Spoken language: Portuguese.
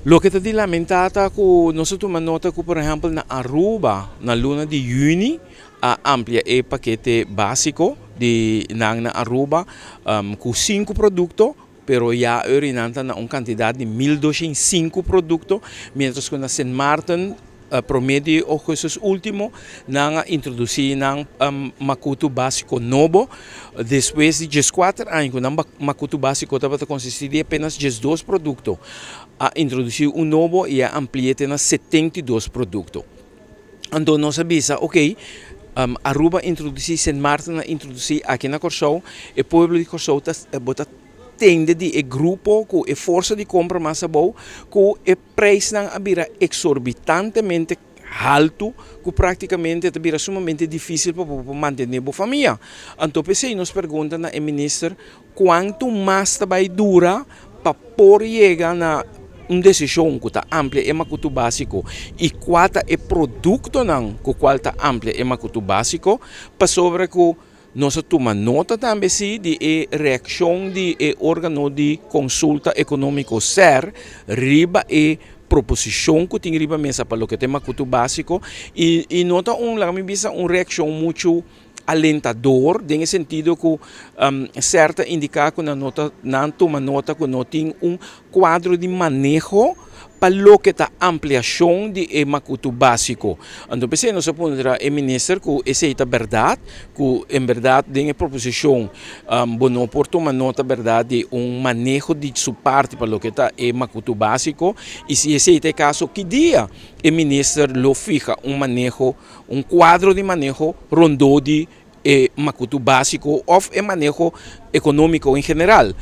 Lo que te lamentata que nosotros nota que, por ejemplo, na Aruba, na luna de junio, a amplia e paquete básico de na Aruba com 5 produtos, pero ya orinanta na uma quantidade de 1.205 produtos, mientras que na Saint Martin promedio o Jesus último na introduzir na makuto básico novo depois de 4 anos na makuto básico estava a consistir de apenas 12 produtos a introduzir novo e a ampliar na 72 produtos. Então nós sabemos, ok, Aruba introduzir, Saint Martin introduzir aqui na Corsou, e o povo de Corsou está tende de grupo com a força de compra mais boa, com o preço não abira exorbitantemente alto, que praticamente é sumamente difícil para manter a família. Então, pensei, nos pergunta na ministro quanto mais vai durar para por chegar na uma decisão que está ampla e macuto básico e qual é o produto não, que qual está ampla e macuto básico, para sobre que nós tomamos nota também de reação de órgão de consulta econômico SER, riba e proposição que tem riba mesa para o que tem macuto básico e nota uma reação muito alentador, no sentido que certa indicar que não toma nota que não tem quadro de manejo para o que está ampliação de macuto básico. Então, pensei, nós apontamos ao ministro que essa é a verdade, que em verdade, tem a proposição, bueno, por tomar nota, verdade, de manejo de sua parte para o que está macuto básico, e se esse é o caso, que dia o ministro lo fija manejo, quadro de manejo rondou de macuto básico ou manejo econômico em geral.